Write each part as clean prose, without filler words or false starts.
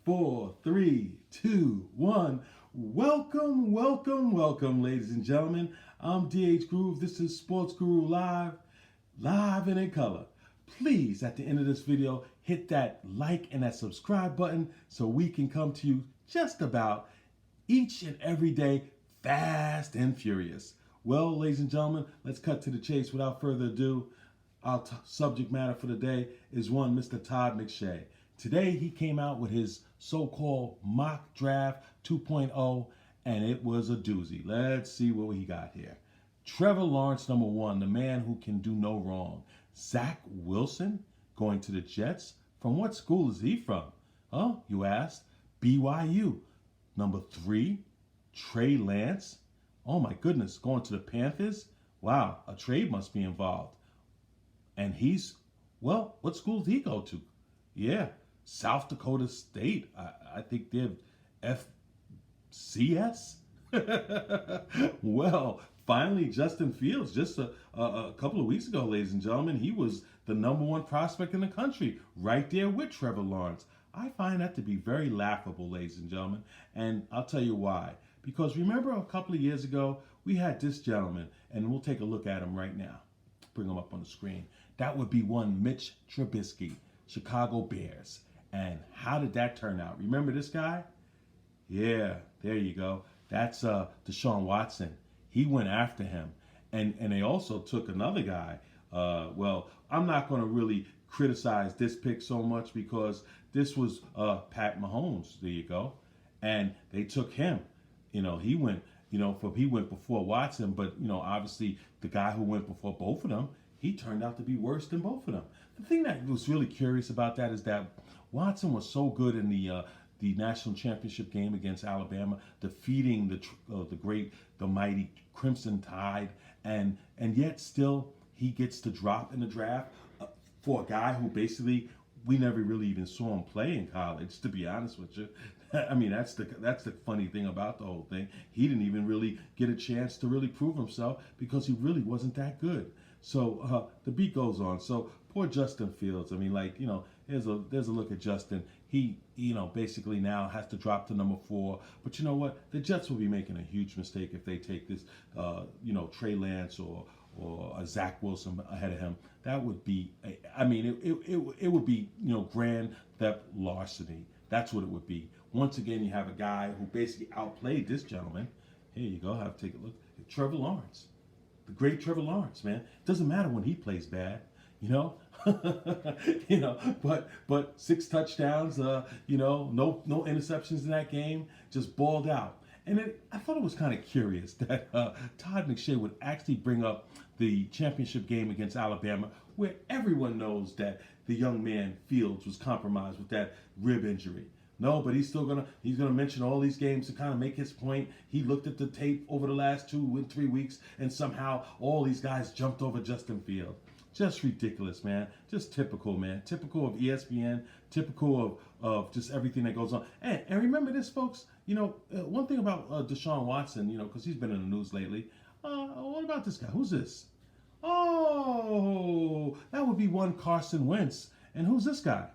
4, 3, 2, 1. Welcome, welcome, welcome, ladies and gentlemen. I'm DH Groove. This is Sports Guru Live, live and in color. Please, at the end of this video, hit that like and that subscribe button so we can come to you just about each and every day, fast and furious. Well, ladies and gentlemen, let's cut to the chase without further ado. Our subject matter for the day is one Mr. Todd McShay. Today, he came out with his so-called mock draft 2.0, and it was a doozy. Let's see what he got here. Trevor Lawrence, number one, the man who can do no wrong. Zach Wilson going to the Jets. From what school is he from? Huh, you asked? BYU. Number 3, Trey Lance. Oh my goodness, going to the Panthers? Wow, a trade must be involved. And he's, well, what school did he go to? Yeah, South Dakota State. I think they're FCS. Well, finally, Justin Fields, just a couple of weeks ago, ladies and gentlemen, he was the number one prospect in the country, right there with Trevor Lawrence. I find that to be very laughable, ladies and gentlemen, and I'll tell you why. Because remember a couple of years ago, we had this gentleman, and we'll take a look at him right now. Bring him up on the screen. That would be one Mitch Trubisky, Chicago Bears. And how did that turn out? Remember this guy? Yeah, there you go. That's Deshaun Watson. He went after him. And they also took another guy. Well, I'm not going to really criticize this pick so much because this was Pat Mahomes. There you go. And they took him. You know, he went before Watson, but, obviously the guy who went before both of them, he turned out to be worse than both of them. The thing that was really curious about that is that Watson was so good in the national championship game against Alabama, defeating the mighty Crimson Tide, and yet still he gets to drop in the draft for a guy who basically we never really even saw him play in college, to be honest with you. I mean, that's the funny thing about the whole thing. He didn't even really get a chance to really prove himself because he really wasn't that good. So the beat goes on. So poor Justin Fields. I mean, there's a look at Justin. He, basically now has to drop to number 4. But you know what? The Jets will be making a huge mistake if they take this, Trey Lance or Zach Wilson ahead of him. That would be, it would be, grand theft larceny. That's what it would be. Once again, you have a guy who basically outplayed this gentleman. Here you go. Have to take a look. Trevor Lawrence. The great Trevor Lawrence, man. It doesn't matter when he plays bad, but 6 touchdowns, no interceptions in that game, just balled out. And I thought it was kind of curious that Todd McShay would actually bring up the championship game against Alabama, where everyone knows that the young man Fields was compromised with that rib injury. No, but he's gonna mention all these games to kind of make his point. He looked at the tape over the last 2 and 3 weeks, and somehow all these guys jumped over Justin Fields. Just ridiculous, man. Just typical, man. Typical of ESPN. Typical of just everything that goes on. And remember this, folks. One thing about Deshaun Watson, because he's been in the news lately. What about this guy? Who's this? Oh, that would be one Carson Wentz. And who's this guy?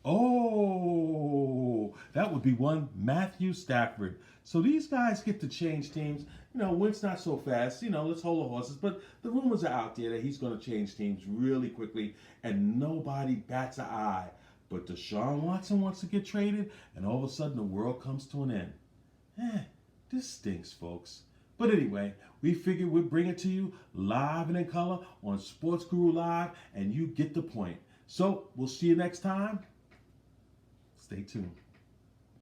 Oh, that would be one Matthew Stafford. So these guys get to change teams. Wentz not so fast. Let's hold the horses. But the rumors are out there that he's going to change teams really quickly, and nobody bats an eye. But Deshaun Watson wants to get traded, and all of a sudden the world comes to an end. This stinks, folks. But anyway, we figured we'd bring it to you live and in color on Sports Guru Live, and you get the point. So we'll see you next time. Stay tuned.